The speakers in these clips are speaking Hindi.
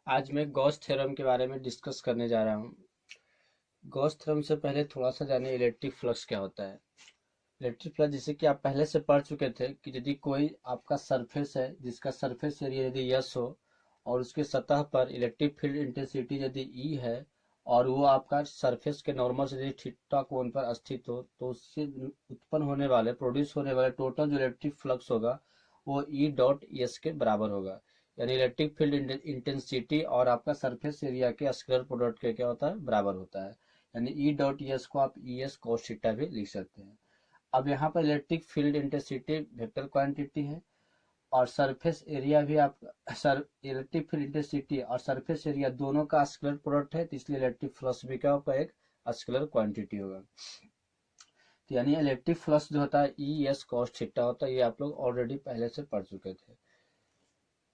आज मैं गॉस थ्योरम के बारे में डिस्कस करने जा रहा हूँ। गॉस थ्योरम से पहले थोड़ा सा जाने इलेक्ट्रिक फ्लक्स क्या होता है। इलेक्ट्रिक फ्लक्स जैसे कि आप पहले से पढ़ चुके थे कि यदि कोई आपका सरफेस है जिसका सरफेस एरिया यदि यस हो और उसके सतह पर इलेक्ट्रिक फील्ड इंटेंसिटी यदि ई है और वो आपका सरफेस के नॉर्मल से यदि थीटा कोण पर स्थित हो तो उससे उत्पन्न होने वाले प्रोड्यूस होने वाले टोटल जो इलेक्ट्रिक फ्लक्स होगा वो ई डॉट एस के बराबर होगा। यानी इलेक्ट्रिक फील्ड इंटेंसिटी और आपका सरफेस एरिया के स्केलर प्रोडक्ट के क्या होता है, बराबर होता है। यानी ई डॉट एस को आप ई एस कॉस थीटा भी लिख सकते हैं। अब यहाँ पर electric field intensity vector quantity है और सरफेस एरिया भी आप सर इलेक्ट्रिक फील्ड इंटेंसिटी और सरफेस एरिया दोनों का स्केलर प्रोडक्ट है, तो इसलिए इलेक्ट्रिक फ्लक्स भी क्या होगा, एक स्केलर क्वांटिटी होगा। तो यानी इलेक्ट्रिक फ्लक्स जो होता है ई एस कॉस थीटा होता है, ये आप लोग ऑलरेडी पहले से पढ़ चुके थे।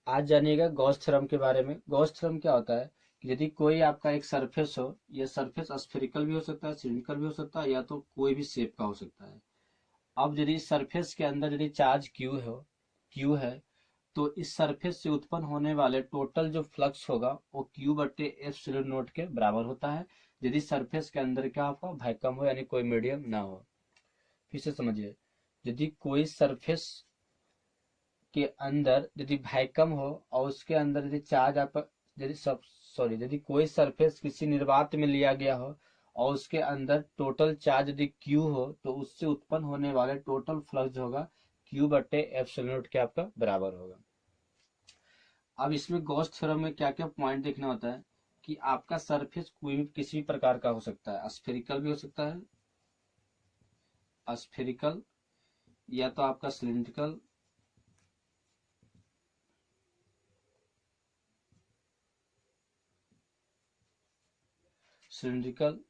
आज जानिएगा गॉस थ्योरम के बारे में। गॉस थ्योरम क्या होता है कि यदि कोई आपका एक सरफेस हो, ये सरफेस स्फेरिकल भी हो सकता है, सिलिंड्रिकल भी हो सकता है, या तो कोई भी शेप का हो सकता है। अब यदि सरफेस के अंदर यदि चार्ज क्यू है तो इस सरफेस से उत्पन्न होने वाले टोटल जो फ्लक्स होगा वो क्यू बटे एप्सिलॉन नॉट के बराबर होता है, यदि सरफेस के अंदर क्या आपका वैक्यूम हो यानी कोई मीडियम ना हो। फिर से समझिए, यदि कोई सरफेस के अंदर यदि वैक्यूम हो और उसके अंदर यदि चार्ज आप यदि सब सॉरी यदि कोई सरफेस किसी निर्वात में लिया गया हो और उसके अंदर टोटल चार्ज यदि क्यू हो तो उससे उत्पन्न होने वाले टोटल फ्लक्स जो होगा क्यू बटे एप्सिलॉन नॉट के आपका बराबर होगा। अब इसमें गॉस थ्योरम में क्या क्या पॉइंट देखना होता है कि आपका सरफेस कोई भी किसी भी प्रकार का हो सकता है, स्फेरिकल भी हो सकता है, स्फेरिकल या तो आपका cylindrical, cylindrical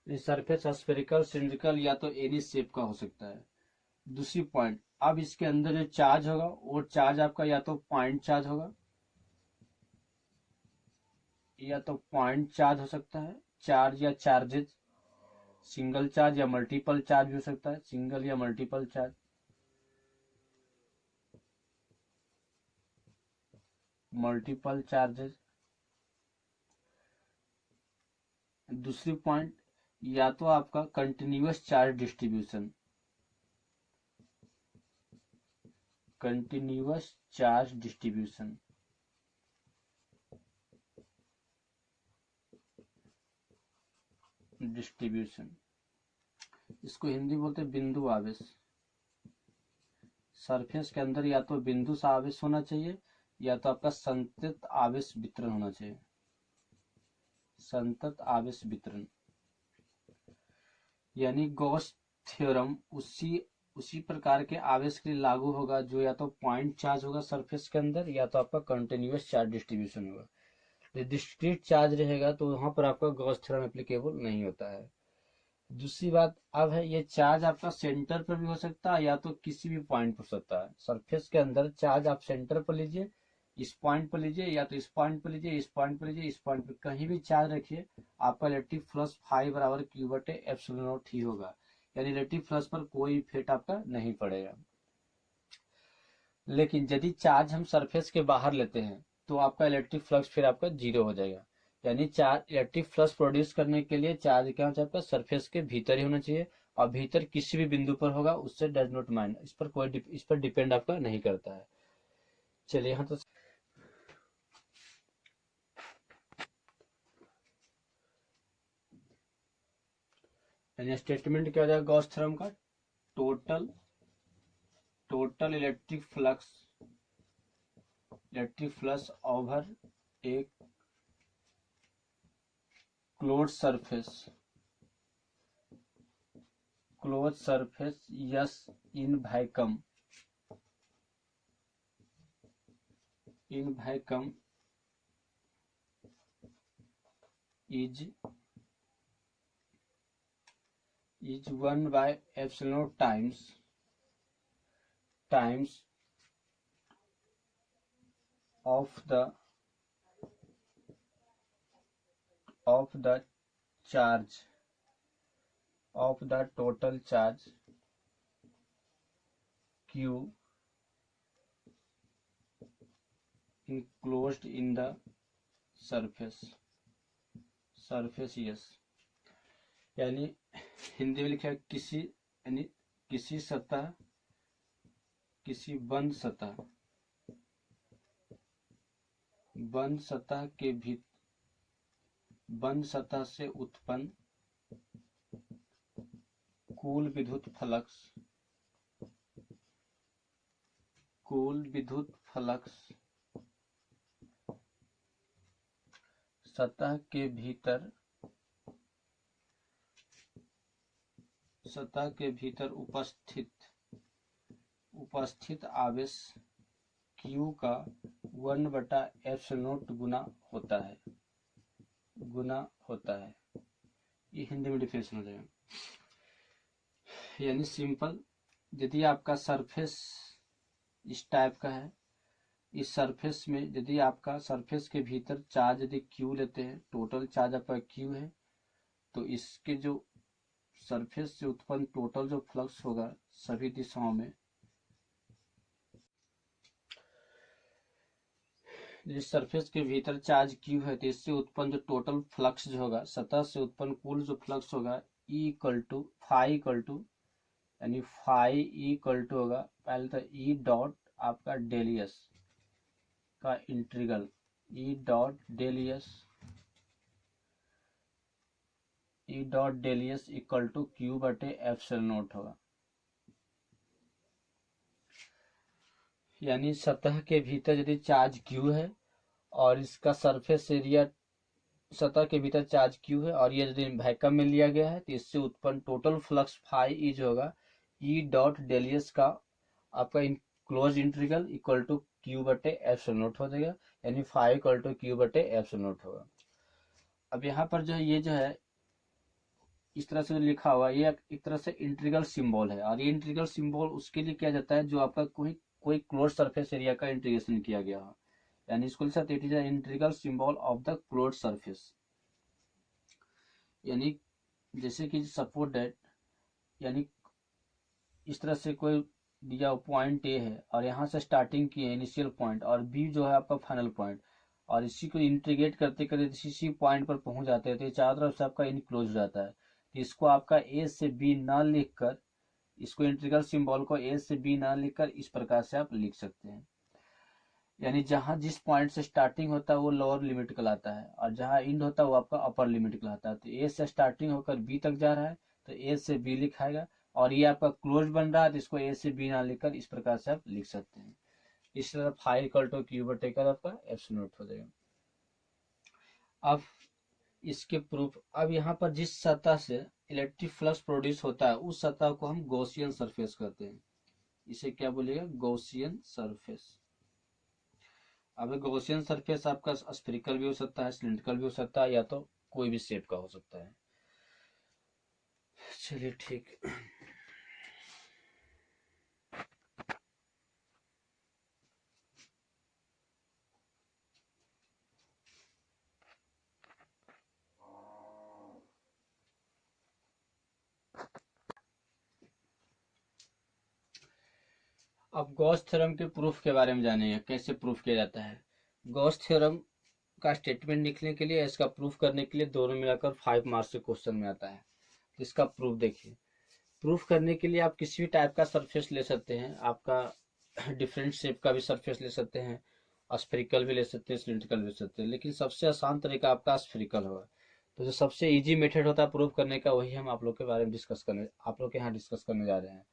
surface spherical, cylindrical या तो एनी शेप का हो सकता है। दूसरी पॉइंट, अब इसके अंदर जो चार्ज होगा वो चार्ज आपका या तो पॉइंट चार्ज होगा या तो पॉइंट चार्ज हो सकता है, चार्ज या चार्जेज, सिंगल चार्ज या मल्टीपल चार्ज भी हो सकता है, सिंगल या मल्टीपल चार्ज, मल्टीपल चार्जेस। दूसरी पॉइंट, या तो आपका continuous charge distribution, continuous charge distribution, distribution इसको हिंदी बोलते हैं बिंदु आवेश। सरफेस के अंदर या तो बिंदु सा आवेश होना चाहिए या तो आपका संतत आवेश वितरण होना चाहिए, संतत आवेश वितरण। यानी गॉस थ्योरम उसी उसी प्रकार के आवेश के लिए लागू होगा जो या तो पॉइंट चार्ज होगा सरफेस के अंदर या तो आपका कंटिन्यूअस चार्ज डिस्ट्रीब्यूशन होगा। यदि डिस्क्रीट चार्ज रहेगा तो वहां पर आपका गॉस थ्योरम एप्लीकेबल नहीं होता है। दूसरी बात अब है, ये चार्ज आपका सेंटर पर भी हो सकता है या तो किसी भी पॉइंट पर हो सकता है। सरफेस के अंदर चार्ज आप सेंटर पर लीजिए, इस पॉइंट पर लीजिए या तो इस पॉइंट पर लीजिए, इस पॉइंट पर लीजिए, इस पॉइंट पर कहीं भी चार्ज रखिए, आपका इलेक्ट्रिक फ्लक्स फाई बराबर क्यू बटे एप्सिलॉन नॉट ही होगा। यानी इलेक्ट्रिक फ्लक्स पर कोई इफेक्ट आपका नहीं पड़ेगा। लेकिन यदि चार्ज हम सरफेस के बाहर लेते हैं तो आपका इलेक्ट्रिक फ्लक्स फिर आपका जीरो हो जाएगा। यानी चार्ज इलेक्ट्रिक फ्लक्स प्रोड्यूस करने के लिए चार्ज क्या होना चाहिए, आपका सरफेस के भीतर ही होना चाहिए और भीतर किसी भी बिंदु पर होगा उससे डज नॉट माइंड, इस पर डिपेंड आपका नहीं करता है। चलिए यहाँ तो यानी स्टेटमेंट क्या हो जाएगा गॉस थ्योरम का, total total electric flux over एक close surface, yes in vacuum is is 1/ε0 times of the charge of the total charge q enclosed in the surface yes। यानी हिंदी में लिखा है किसी सतह, किसी बंद सतह से उत्पन्न कुल विद्युत फ्लक्स सतह के भीतर उपस्थित आवेश Q का 1/ε0 गुना होता है। ये हिंदी में डिफरेंस हो जाएगा। यानी सिंपल, यदि आपका सरफेस इस टाइप का है, इस सरफेस में यदि आपका सरफेस के भीतर चार्ज यदि Q लेते हैं, टोटल चार्ज आपका Q है, तो इसके जो सरफेस से उत्पन्न टोटल जो फ्लक्स होगा सभी दिशाओं में, जिस सरफेस के भीतर चार्ज Q है तो इससे उत्पन्न जो टोटल फ्लक्स जो होगा, सतह से उत्पन्न कुल जो फ्लक्स होगा फाई इक्वल टू होगा पहले तो E डॉट आपका डेल S का integral E dot del S equal to Q/ε0 होगा। यानी सतह के भीतर यदि चार्ज Q है और इसका सरफेस एरिया सतह के भीतर चार्ज Q है और ये यदि वैक्यूम में लिया गया है तो इससे उत्पन्न टोटल फ्लक्स फाई ई जो होगा E डॉट डेल S का आपका close integral equal to Q/ε0 हो जाएगा। यानी फाई इक्वल टू Q/ε0 होगा। अब यहाँ पर जो है ये जो है इस तरह से लिखा हुआ, ये एक तरह से इंटीग्रल सिंबल है और ये इंटीग्रल सिंबल उसके लिए किया जाता है जो आपका कोई क्लोज सरफेस एरिया का इंटीग्रेशन किया गया हो। यानी इसको लिख सकते हैं it is integral symbol of the close surface. यानी जैसे कि सपोज दैट, यानी इस तरह से कोई दिया पॉइंट ए है और यहाँ से स्टार्टिंग की है इनिशियल पॉइंट और बी जो है आपका फाइनल पॉइंट, और इसी को इंटीग्रेट करते करते इसी पॉइंट पर पहुंच जाते हैं तो ये चारों तरफ से आपका इनक्लोज हो जाता है। तो इसको आपका ए से बी ना लिखकर, इसको इंटीग्रल सिंबल को ए से बी ना लिखकर इस प्रकार से आप लिख सकते हैं। यानी जहां जिस पॉइंट से स्टार्टिंग होता है वो लोअर लिमिट कहलाता है और जहां एंड होता है वो आपका अपर लिमिट कहलाता है। तो ए से स्टार्टिंग होकर बी तक जा रहा है तो ए से बी लिखाएगा और ये आपका क्लोज बन रहा है तो इसको ए से बी ना लिखकर इस प्रकार से आप लिख सकते हैं। इस तरह फाई इक्वल टू Q/ε आपका ε0 हो जाएगा। अब इसके प्रूफ, अब यहाँ पर जिस सतह से इलेक्ट्रिक फ्लक्स प्रोड्यूस होता है उस सतह को हम गॉसियन सरफेस कहते हैं। इसे क्या बोलिएगा? Gaussian surface. अब गॉसियन सरफेस आपका स्फेरिकल भी हो सकता है, सिलिंड्रिकल भी हो सकता है, या तो कोई भी शेप का हो सकता है। चलिए ठीक। अब गॉस थ्योरम के प्रूफ के बारे में जानेंगे, कैसे प्रूफ किया जाता है। गॉस थ्योरम का स्टेटमेंट लिखने के लिए, इसका प्रूफ करने के लिए दोनों मिलाकर 5 मार्क्स के क्वेश्चन में आता है। तो इसका प्रूफ देखिए। प्रूफ करने के लिए आप किसी भी टाइप का सरफेस ले सकते हैं, आपका डिफरेंट शेप का भी सरफेस ले सकते हैं, स्फेरिकल भी ले सकते हैं, सिलिंड्रिकल भी ले सकते हैं, लेकिन सबसे आसान तरीका आपका स्फेरिकल होगा। तो जो सबसे इजी मेथड होता है प्रूफ करने का वही हम आप लोग के बारे में आप लोग के यहाँ डिस्कस करने जा रहे हैं।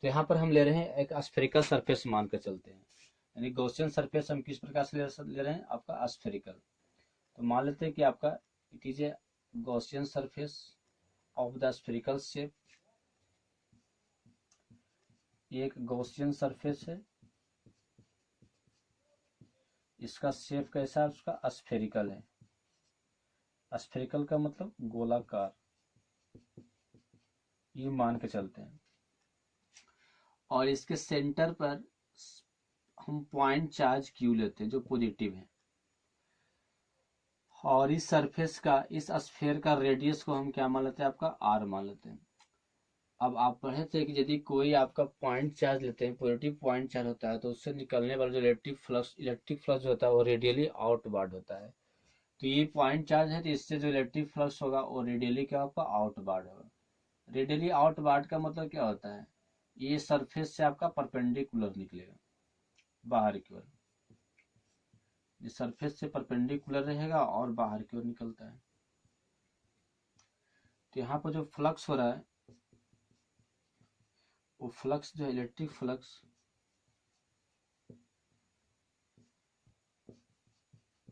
तो यहाँ पर हम ले रहे हैं एक स्फेरिकल सरफेस मान कर चलते हैं। यानी गॉसियन सरफेस हम किस प्रकार से ले रहे हैं? आपका स्फेरिकल। तो मान लेते हैं कि आपका it is a Gaussian surface of the spherical shape. ये एक गॉसियन सरफेस है, इसका शेप कैसा है? उसका स्फेरिकल है। स्फेरिकल का मतलब गोलाकार। ये मान के चलते हैं, और इसके सेंटर पर हम पॉइंट चार्ज क्यू लेते हैं जो पॉजिटिव है, और इस सरफेस का, इस स्फीयर का रेडियस को हम क्या मान लेते हैं, आपका आर मान लेते हैं। अब आप पढ़े थे कि यदि कोई आपका पॉइंट चार्ज लेते हैं, पॉजिटिव पॉइंट चार्ज होता है, तो उससे निकलने वाला जो इलेक्ट्रिक फ्लक्स होता है वो रेडियली आउटवर्ड होता है। तो ये पॉइंट चार्ज है, तो इससे जो इलेक्ट्रिक फ्लक्स होगा वो रेडियली क्या होगा, आउटवर्ड होगा। रेडियली आउटवर्ड का मतलब क्या होता है, ये सरफेस से आपका परपेंडिकुलर निकलेगा बाहर की ओर, ये सरफेस से परपेंडिकुलर रहेगा और बाहर की ओर निकलता है। तो यहाँ पर जो फ्लक्स हो रहा है वो फ्लक्स जो इलेक्ट्रिक फ्लक्स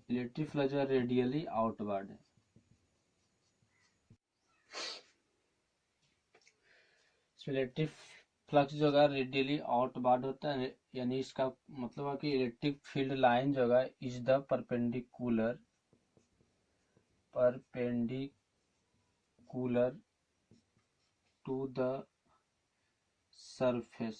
जो है रेडियली आउटवर्ड है। इलेक्ट्रिक फ्लक्स जो है रेडियली आउटवर्ड होता है, यानी इसका मतलब है कि इलेक्ट्रिक फील्ड लाइन जो है is the perpendicular to the surface.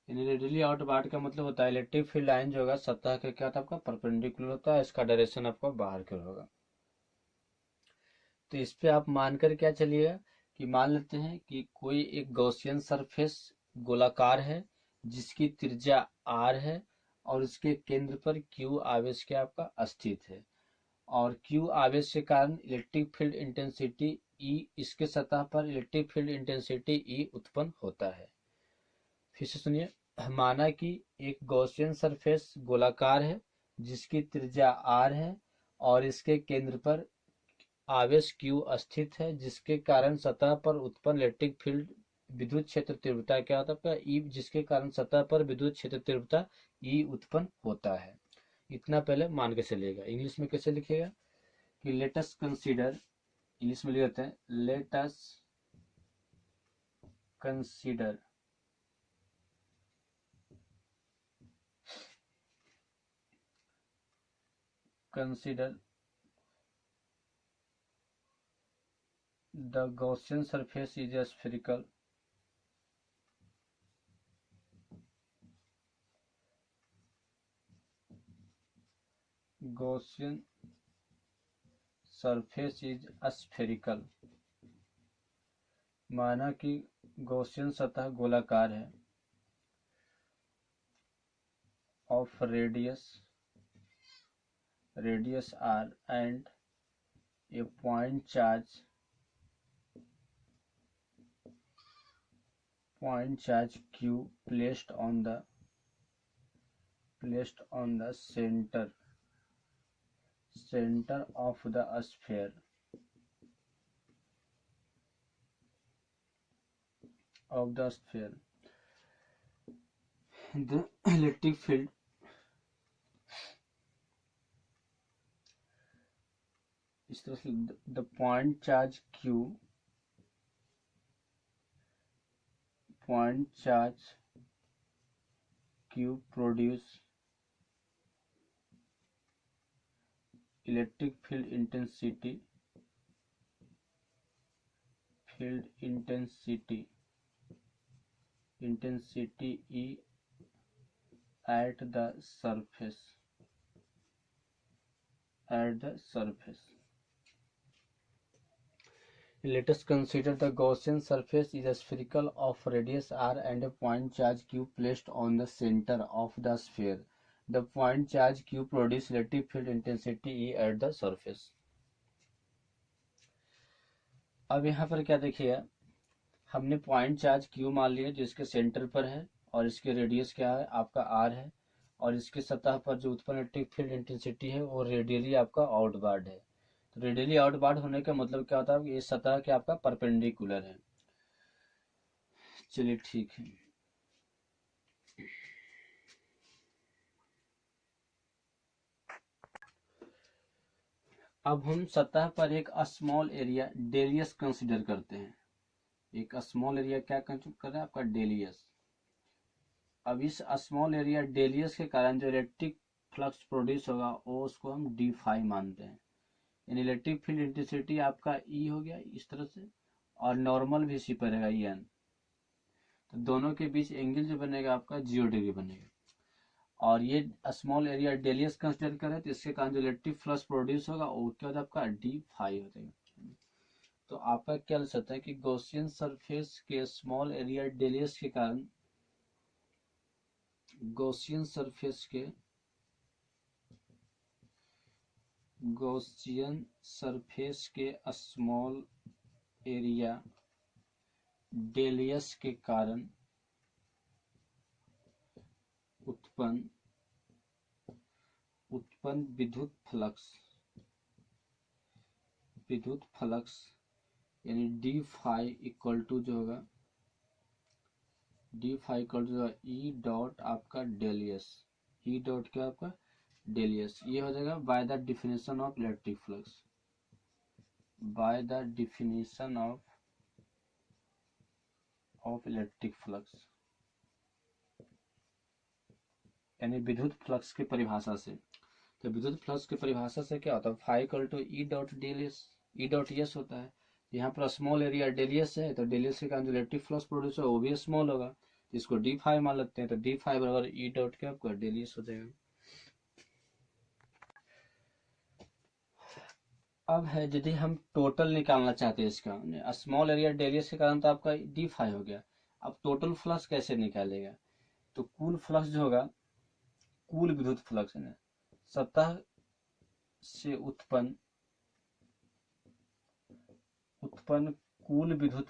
यानी रेडियली आउटवर्ड का मतलब होता है इलेक्ट्रिक फील्ड लाइन जो होगा सतह के क्या होता है, आपका परपेंडिकुलर होता है, इसका डायरेक्शन आपका बाहर की ओर होगा। तो इस पे आप मानकर क्या चलिएगा कि मान लेते हैं कि कोई एक गॉसियन सरफेस गोलाकार है जिसकी त्रिज्या r है और उसके केंद्र पर q आवेश के आपका स्थित है, और q आवेश के कारण इलेक्ट्रिक फील्ड इंटेंसिटी E, इसके सतह पर इलेक्ट्रिक फील्ड इंटेंसिटी E उत्पन्न होता है। फिर से सुनिए, माना कि एक गॉसियन सरफेस गोलाकार है जिसकी त्रिज्या r है और इसके केंद्र पर आवेश Q स्थित है, जिसके कारण सतह पर उत्पन्न इलेक्ट्रिक फील्ड विद्युत क्षेत्र तीव्रता क्या होता है, E, जिसके कारण सतह पर विद्युत क्षेत्र तीव्रता E उत्पन्न होता है। इतना पहले मान के चलिएगा। इंग्लिश में कैसे लिखिएगा कि लेट अस कंसीडर, इंग्लिश में लिख देते हैं let us consider the Gaussian surface is a spherical Gaussian surface is spherical। माना कि गॉसियन सतह गोलाकार है of radius r and a point charge q placed on the center of the sphere. The electric field इस तरह से the point charge q produce electric field intensity E at the surface. Let us consider the Gaussian surface is a spherical of radius r and a point charge q placed on the center of the sphere. The point charge q produces electric field intensity E at the surface. अब यहाँ पर क्या देखिए, हमने पॉइंट चार्ज q मान लिया जो इसके सेंटर पर है, और इसके रेडियस क्या है, आपका r है, और इसके सतह पर जो उत्पन्न इलेक्ट्रिक फील्ड इंटेंसिटी है वो रेडियली आपका आउटवर्ड है। तो रेडियली आउटवर्ड होने का मतलब क्या होता है, ये सतह के आपका परपेंडिकुलर है। चलिए ठीक है। अब हम सतह पर एक स्मॉल एरिया डेलियस कंसीडर करते हैं। एक स्मॉल एरिया क्या कंसीडर कर रहे हैं, आपका डेलियस। अब इस स्मॉल एरिया डेलियस के कारण जो इलेक्ट्रिक फ्लक्स प्रोड्यूस होगा वो उसको हम d फाई मानते हैं। यानी इलेक्ट्रिक फील्ड इंटेंसिटी आपका ई हो गया इस तरह से, और नॉर्मल भी इसी पर रहेगा ई एन। तो दोनों के बीच एंगल जो बनेगा आपका 0 डिग्री बनेगा। और ये स्मॉल एरिया रेडियस कंसिडर करें तो इसके कारण जो इलेक्ट्रिक फ्लक्स प्रोड्यूस होगा वो क्या होता है आपका डी फाई हो जाएगा। तो आपका क्या लिख सकते हैं कि गॉसियन सरफेस के स्मॉल एरिया रेडियस के कारण, गॉसियन सरफेस के स्मॉल एरिया रेडियस के कारण उत्पन्न विद्युत फ्लक्स यानी डी फाई इक्वल टू जो होगा ई डॉट आपका डेलियस, ई डॉट क्या आपका डेलियस, ये हो जाएगा by the definition of electric flux, by the definition of electric flux यानी विद्युत फ्लक्स की परिभाषा से। तो विद्युत फ्लक्स की परिभाषा से क्या होता है, phi equal to E dot डेलियस, ई डॉट एस होता है। यहाँ पर स्मॉल एरिया डेलियस है, तो डेलियस के कारण जो इलेक्ट्रिक फ्लक्स प्रोड्यूस है वो भी स्मॉल होगा, इसको डी फाई मान लेते हैं। तो डी फाई बराबर ई डॉट क्या आपका डेलियस हो जाएगा। अब है यदि हम टोटल निकालना चाहते हैं इसका, स्मॉल एरिया डेलियस के कारण तो आपका डी फाई हो गया। अब टोटल फ्लक्स कैसे निकालेगा, तो कुल फ्लक्स जो होगा, कुल विद्युत फ्लक्स है सतह से उत्पन्न कुल विद्युत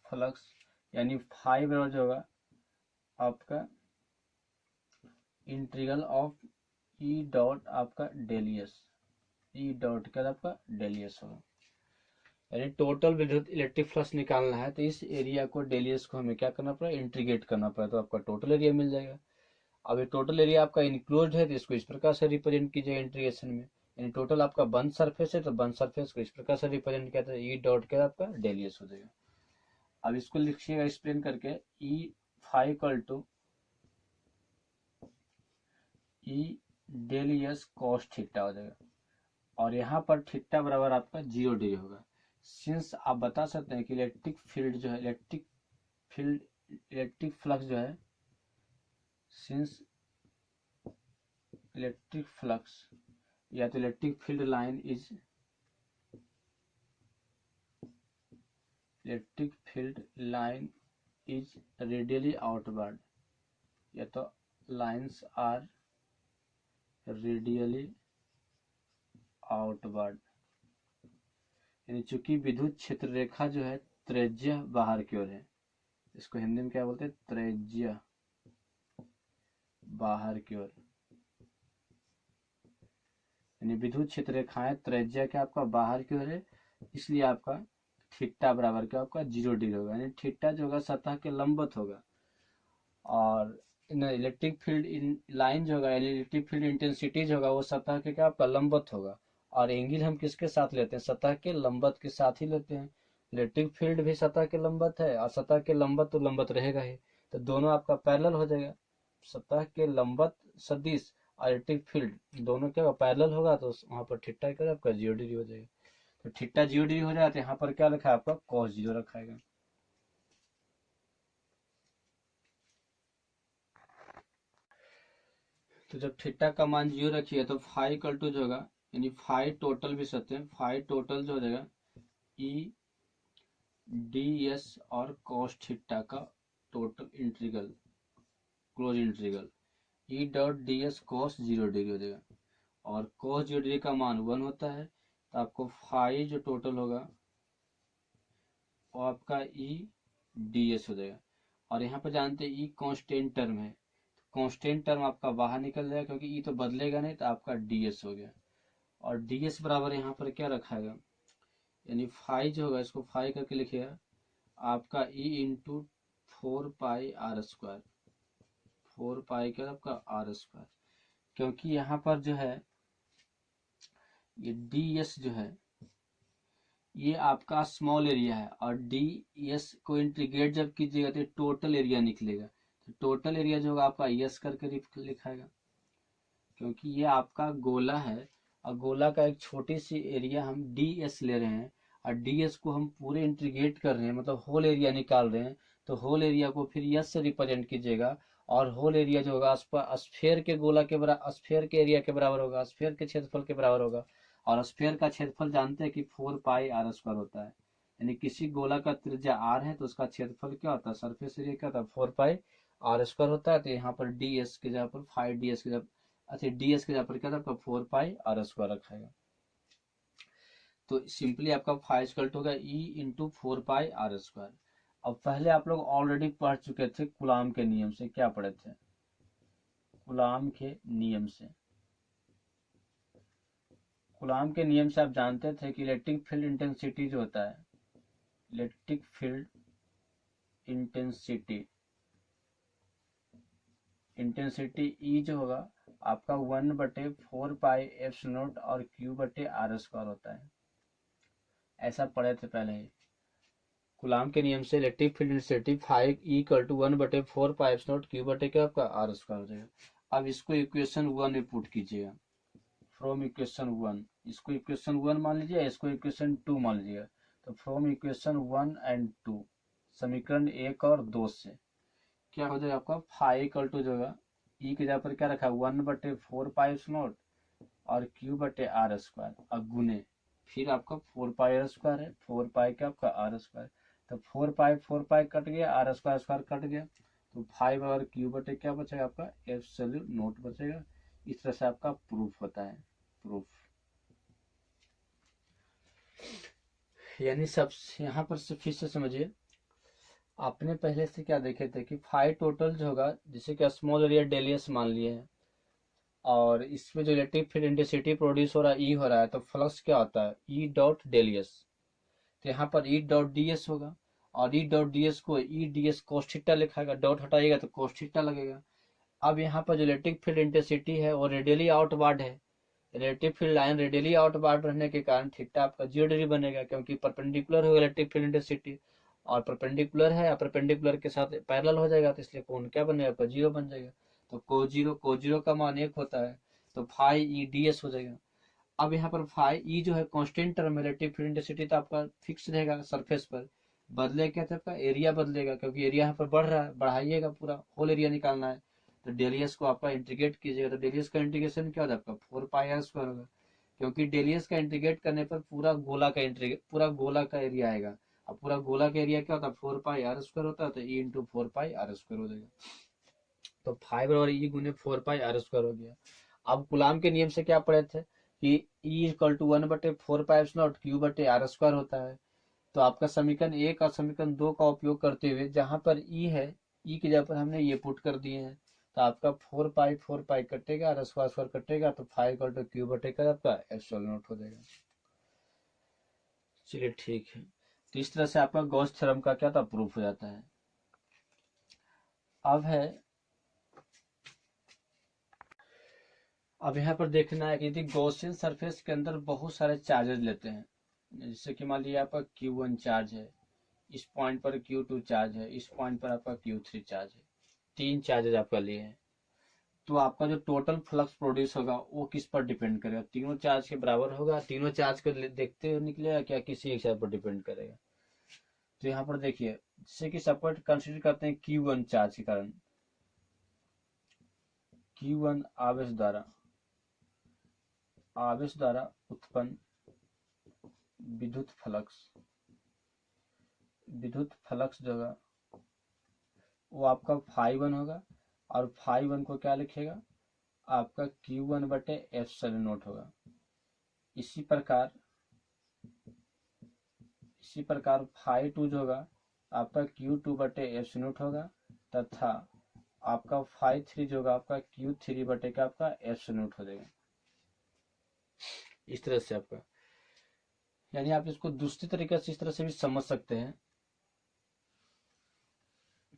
फ्लक्स यानी फाई बराबर जो होगा आपका इंटीग्रल ऑफ ई डॉट आपका डेलियस, ई डॉट का आपका डेलियस होगा। यानी टोटल विद्युत इलेक्ट्रिक फ्लक्स निकालना है तो इस एरिया को डेलियस को हमें क्या करना पड़ेगा, इंटीग्रेट करना पड़ेगा, तो आपका टोटल एरिया मिल जाएगा। अब ये टोटल एरिया आपका इंक्लोज है तो इसको इस प्रकार से रिप्रेजेंट कीजिएगा इंटीग्रेशन में, यानी टोटल आपका बंद सरफेस है तो बंद सरफेस को इस प्रकार से रिप्रेजेंट किया था, ई डॉट के आपका डेलियस हो जाएगा। अब इसको लिखिएगा एक्सप्लेन करके, E phi equal to E डेलियस कॉस थीटा हो जाएगा, और यहाँ पर थीटा बराबर आपका 0 डिग्री होगा। सिंस आप बता सकते हैं कि इलेक्ट्रिक फील्ड जो है, इलेक्ट्रिक फ्लक्स जो है, सिंस इलेक्ट्रिक फ्लक्स या तो electric field line is radially outward, या तो लाइन्स आर रेडियली आउटवर्ड, यानी चूंकि विद्युत क्षेत्र रेखा जो है त्रिज्या बाहर की ओर है, इसको हिंदी में क्या बोलते हैं, त्रिज्या बाहर की ओर, यानी विद्युत क्षेत्र रेखाएं त्रिज्या क्या आपका बाहर की ओर है, इसलिए आपका थीटा बराबर क्या आपका 0 डिग्री होगा, यानी थीटा जो होगा सतह के लंबवत होगा। और इलेक्ट्रिक फील्ड लाइन जो होगा, इलेक्ट्रिक फील्ड इंटेंसिटी जो होगा वो सतह के क्या आपका लंबवत होगा। और एंगल हम किसके साथ लेते हैं, सतह के लंबवत के साथ ही लेते हैं। इलेक्ट्रिक फील्ड भी सतह के लंबवत है और सतह के लंबवत तो लंबवत रहेगा ही, तो दोनों आपका पैरेलल हो जाएगा। सतह के लंबवत सदिश और इलेक्ट्रिक फील्ड दोनों क्या पैरेलल होगा, तो वहां पर थीटा क्या आपका 0 डिग्री हो जाएगा। तो थीटा 0 डिग्री हो जाए तो यहाँ पर क्या लिखा है आपका cos 0 रखा है। तो जब थीटा का मान 0 रखिए तो फाई इक्वल टू जो होगा, यानी फाई टोटल भी सकते हैं, फाई टोटल जो हो जाएगा ई डी एस और cos थीटा का total integral, close integral, E dot D S cos 0 degree हो जाएगा, और cos 0 डिग्री का मान 1 होता है, तो आपको फाई जो टोटल होगा वो आपका ई डी एस हो जाएगा। और यहाँ पर जानते हैं ई कांस्टेंट टर्म है, कांस्टेंट टर्म आपका बाहर निकल जाएगा क्योंकि ई तो बदलेगा नहीं, तो आपका डी एस हो गया। और डी एस बराबर यहाँ पर क्या रखाएगा, यानी फाई जो होगा इसको फाई करके लिखिएगा आपका E into 4 pi R square, 4 pi का आपका आर स्क्वायर, क्योंकि यहाँ पर जो है ये डी एस जो है ये आपका स्मॉल एरिया है, और डी एस को इंटीग्रेट जब कीजिएगा तो टोटल एरिया निकलेगा, तो टोटल एरिया जो होगा आपका एस करके लिखाएगा, क्योंकि ये आपका गोला है और गोला का एक छोटी सी एरिया हम ds ले रहे हैं और ds को हम पूरे इंटीग्रेट कर रहे हैं, मतलब होल एरिया निकाल रहे हैं। तो होल एरिया को फिर यस से रिप्रेजेंट कीजिएगा और होल एरिया जो होगा स्फेयर के गोला के बराबर, स्फेयर के एरिया के बराबर होगा, स्फेयर के क्षेत्रफल के बराबर होगा। और स्फेयर का क्षेत्रफल जानते हैं कि 4πr² होता है। यानी किसी गोला का त्रिज्या r है तो उसका क्षेत्रफल क्या होता है, सरफेस एरिया क्या होता है, 4πr² होता है। तो यहाँ पर ds के जगह पर 5ds के जगह, अच्छा ds के जगह पर क्या था आपका 4πr² रखेगा। तो सिंपली आपका फाइव होगा E इंटू 4πr²। अब पहले आप लोग ऑलरेडी पढ़ चुके थे कूलाम के नियम से, क्या पढ़े थे, कूलाम के नियम से। कूलाम के नियम से आप जानते थे कि इलेक्ट्रिक फील्ड इंटेंसिटी जो होता है, इलेक्ट्रिक फील्ड इंटेंसिटी E जो होगा आपका 1/4πε0 और Q/r² होता है। ऐसा पढ़े थे पहले ही। कूलाम के नियम से इलेक्ट्रिक फील्ड इंटेंसिटी 1/4πε0 Q/क्या आपका r² हो जाएगा। अब इसको इक्वेशन 1 में पुट कीजिएगा, फ्रॉम इक्वेशन 1। इसको इक्वेशन 1 मान लीजिए, इसको इक्वेशन 2 मान लीजिएगा। तो फ्रॉम इक्वेशन 1 एंड 2, समीकरण 1 और 2 से क्या हो जाएगा आपका जो होगा ई की जगह पर क्या रखा है 1/4πε0 और Q/r²। अब गुने फिर आपका 4πr² है, 4π का आपका r²। तो 4π कट गया, r² कट गया, तो 5 और Q/ क्या बचेगा आपका एब्सोल्यूट नोट बचेगा। इस तरह से आपका प्रूफ होता है, प्रूफ। यानी सब यहाँ पर से फिर से समझिए, आपने पहले से क्या देखे थे कि फाई टोटल जो होगा, जैसे कि स्मॉल एरिया डेलियस मान लिए हैं और इसमें जो इलेक्ट्रिक फील्ड इंटेंसिटी प्रोड्यूस हो रहा है ई हो रहा है, तो फ्लक्स क्या होता है ई डॉट डेलियस। तो यहाँ पर ई डॉट ds होगा और ई डॉट ds को ई ds cos थीटा लिखाएगा, डॉट हटाइएगा तो cos थीटा लगेगा। अब यहाँ पर जो इलेक्ट्रिक फील्ड इंटेंसिटी है वो रेडियली आउटवार्ड है, electric field line radially outward रहने के कारण थीटा आपका 0 डिग्री बनेगा, क्योंकि परपेंडिकुलर होगा इलेक्ट्रिक फील्ड इंटेंसिटी और परपेंडिकुलर है, परपेंडिकुलर के साथ पैरेलल हो जाएगा, तो इसलिए कोण क्या बनेगा आपका 0 बन जाएगा। तो को जीरो का मान 1 होता है, तो फाई ई ds हो जाएगा। अब यहाँ पर फाई ई जो है कांस्टेंट टर्म है, इलेक्ट्रिक फील्ड इंटेंसिटी तो आपका फिक्स रहेगा सरफेस पर, बदलेगा क्या था आपका एरिया बदलेगा, क्योंकि एरिया यहाँ पर बढ़ रहा है, बढ़ाइएगा, पूरा होल एरिया निकालना है। तो डेलियस को आपका इंटीग्रेट कीजिएगा, तो डेलियस का इंटीग्रेशन क्या होता है आपका 4πr² होगा, क्योंकि डेलियस का इंटीग्रेट करने पर पूरा गोला का एरिया आएगा। अब पूरा गोला का एरिया क्या होता है 4πr² होता है, तो E इंटू 4πr² हो जाएगा। तो 5 और E गुने 4πr² हो गया। अब कूलाम के नियम से क्या पढ़े थे कि E इक्वल टू 1/4πε0 Q/r² होता है। तो आपका समीकरण 1 और समीकरण 2 का उपयोग करते हुए जहां पर E है, E की जगह पर हमने ये पुट कर दिए हैं, तो आपका 4π कटेगा, r² कटेगा, तो 5 इक्वल टू Q/का आपका एब्सोल्यूट हो जाएगा। चलिए ठीक है, तो इस तरह से आपका गॉस थ्योरम का क्या था प्रूफ हो जाता है। अब यहाँ पर देखना है कि यदि गॉसियन सरफेस के अंदर बहुत सारे चार्जेस लेते हैं, जैसे कि मान लीजिए आपका Q1 चार्ज है, इस पॉइंट पर Q2 चार्ज है, इस पॉइंट पर आपका Q3 चार्ज है, 3 चार्जेस आपका लिए हैं, तो आपका जो टोटल फ्लक्स प्रोड्यूस होगा वो किस पर डिपेंड करेगा, तीनों चार्ज के बराबर होगा, तीनों चार्ज को देखते हुए निकलेगा, क्या किसी एक चार्ज पर डिपेंड करेगा। तो यहाँ पर देखिए, जैसे कि सपोर्ट कंसिडर करते हैं Q1 चार्ज के कारण, Q1 आवेश द्वारा उत्पन्न विद्युत फ्लक्स जो होगा वो आपका φ1 होगा, और φ1 को क्या लिखेगा आपका Q1/ε0 होगा। इसी प्रकार φ2 जो होगा आपका Q2/ε0 होगा, तथा आपका φ3 जो होगा आपका Q3 का आपका ε0 हो जाएगा। इस तरह से आपका, यानी आप इसको दूसरी तरीके से इस तरह से भी समझ सकते हैं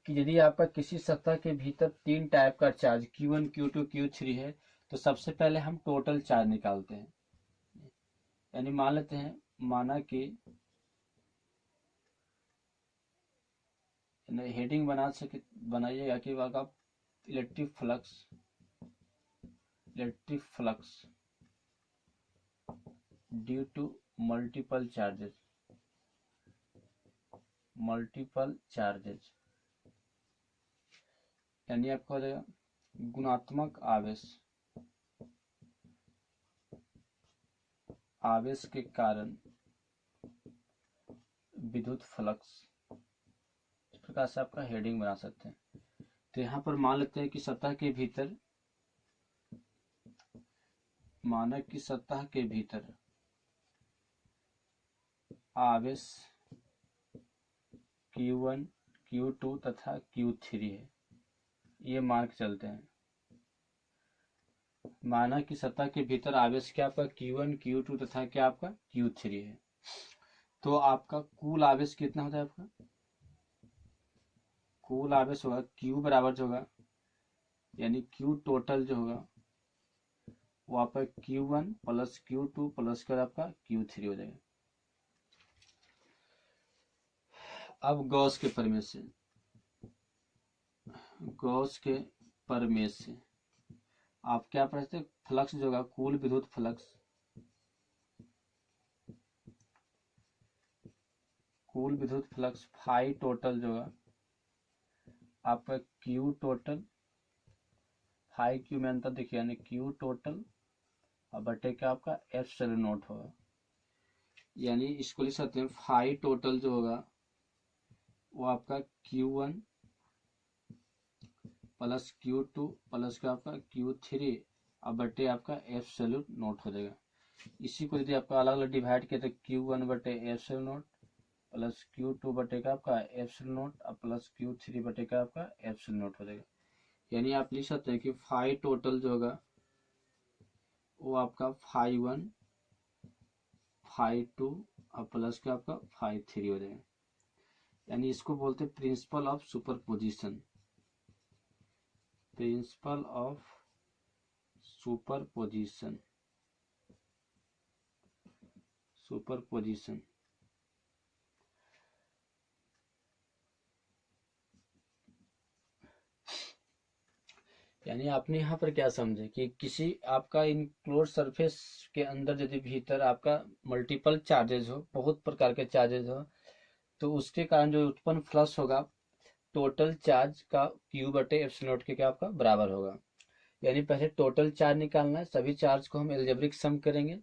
कि यदि आपका किसी सतह के भीतर 3 टाइप का चार्ज Q1, Q2, Q3 है, तो सबसे पहले हम टोटल चार्ज निकालते हैं। यानी मान लेते हैं, माना कि हेडिंग बनाइएगा कि आप electric flux electric flux due to multiple charges यानी आपका हो जाएगा गुणात्मक आवेश के कारण विद्युत फ्लक्स। इस प्रकार से आपका हेडिंग बना सकते हैं। तो यहाँ पर मान लेते हैं कि सतह के भीतर, मानक की सतह के भीतर आवेश Q1, Q2 तथा Q3 है। ये मान के चलते हैं। मानक की सतह के भीतर आवेश क्या आपका Q1, Q2 तथा क्या आपका Q3 है। तो आपका कुल आवेश कितना होता है? आपका कुल आवेश होगा Q बराबर जो होगा, यानी Q टोटल जो होगा वो आपका Q1 प्लस Q2 प्लस कर आपका Q3 हो जाएगा। अब गॉस के प्रमेय से आप क्या पढ़ते हैं? फ्लक्स जो होगा, कुल विद्युत फ्लक्स फाई टोटल जो होगा आपका Q टोटल, फाई Q में अंतर देखिए, यानी Q टोटल और बटे क्या आपका एप्सिलॉन नॉट होगा। यानी इसको लिख सकते हैं फाई टोटल जो होगा वो आपका Q1 प्लस Q2 प्लस का आपका Q3 और बटे आपका एप्सिलॉन नॉट हो जाएगा। इसी को यदि आपका अलग अलग डिवाइड किया तो Q1 बटे एप्सिलॉन नॉट प्लस Q2 बटे का आपका एप्सिलॉन नॉट और प्लस Q3 बटे का आपका एप्सिलॉन नॉट हो जाएगा। यानी आप लिख सकते हैं कि फाई टोटल जो होगा वो आपका फाई 1, फाई 2 और प्लस का आपका फाई 3 हो जाएगा। यानी इसको बोलते हैं प्रिंसिपल ऑफ सुपरपोजिशन। यानी आपने यहाँ पर क्या समझे कि किसी आपका इनक्लोज सरफेस के अंदर यदि भीतर आपका मल्टीपल चार्जेस हो, बहुत प्रकार के चार्जेस हो, तो उसके कारण जो उत्पन्न फ्लक्स होगा टोटल चार्ज का Q बटे एप्सिलॉन नॉट के क्या आपका बराबर होगा। यानी पहले टोटल चार्ज निकालना है, सभी चार्ज को हम एल्जेब्रिक सम करेंगे,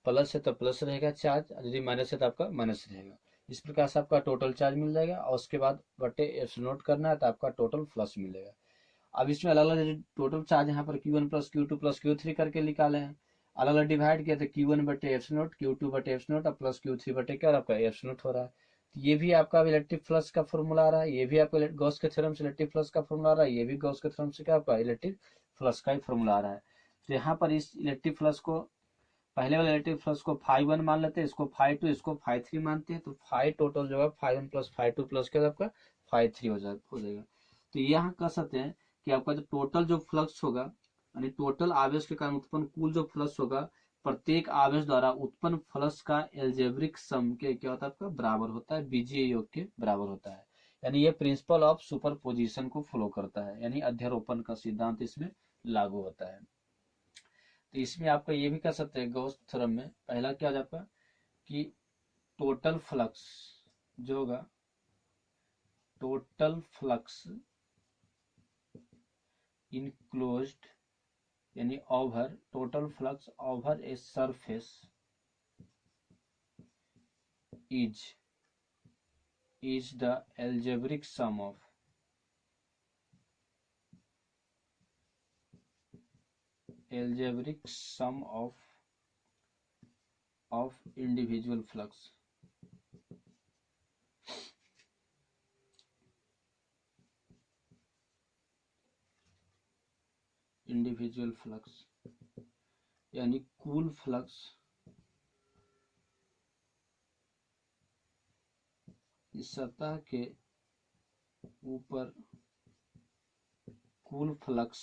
प्लस है तो प्लस रहेगा चार्ज, यदि माइनस है तो आपका माइनस रहेगा। इस प्रकार से आपका टोटल चार्ज मिल जाएगा और उसके बाद बटे एप्सिलॉन नॉट करना है तो आपका टोटल फ्लक्स मिलेगा। अब इसमें अलग अलग टोटल चार्ज यहाँ पर Q1 plus Q2 plus Q3 करके निकाले हैं, अलग अलग डिवाइड किया तो Q1 बटे एप्सिलॉन नॉट, Q2 बटे एप्सिलॉन नॉट और प्लस Q3 बटे क्या आपका एप्सिलॉन नॉट हो रहा है। तो ये भी आपका इलेक्ट्रिक फ्लक्स का फॉर्मूला आ रहा है, ये भी आपका गॉस के थ्योरम से इलेक्ट्रिक फ्लक्स का फॉर्मूला आ रहा है, ये भी गॉस के थ्योरम से क्या आपका इलेक्ट्रिक फ्लक्स का ही फॉर्मूला आ रहा है। तो यहाँ पर इस इलेक्ट्रिक फ्लक्स को, पहले वाले इलेक्ट्रिक फ्लक्स को फाई 1 मान लेते हैं, इसको फाई 2, इसको फाई 3 मानते हैं। तो फाई टोटल जो है फाई 1 प्लस फाई 2 प्लस क्या आपका फाई 3 हो जाएगा। तो यहाँ कह सकते हैं कि आपका जो टोटल जो फ्लक्स होगा, यानी टोटल आवेश के कारण उत्पन्न कुल जो फ्लक्स होगा, प्रत्येक आवेश द्वारा उत्पन्न फ्लक्स का एल्जेब्रिक सम के क्या होता है आपका बराबर होता है, बीजीय योग के बराबर होता है। यानी ये प्रिंसिपल ऑफ सुपरपोजिशन को फॉलो करता है, यानी अध्यारोपण का सिद्धांत इसमें लागू होता है। तो इसमें आपका ये भी कह सकते हैं गॉस थ्योरम में पहला क्या हो जाता है कि टोटल फ्लक्स जो होगा, टोटल फ्लक्स इनक्लोज्ड यानी over, total flux over a surface is the algebraic sum of individual flux. Individual flux यानी कुल फ्लक्स इस सतह के ऊपर, कुल फ्लक्स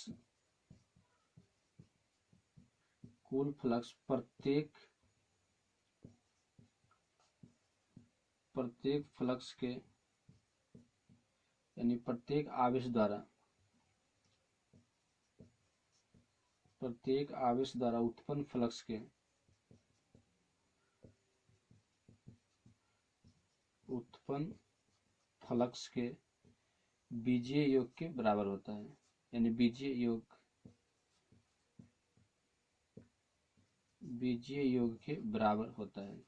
प्रत्येक फ्लक्स के यानी प्रत्येक आवेश द्वारा प्रत्येक आवेश द्वारा उत्पन्न फ्लक्स के बीजीय योग के बराबर होता है। यानी बीजीय योग के बराबर होता है।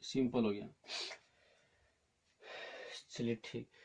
सिंपल हो गया। चलिए ठीक।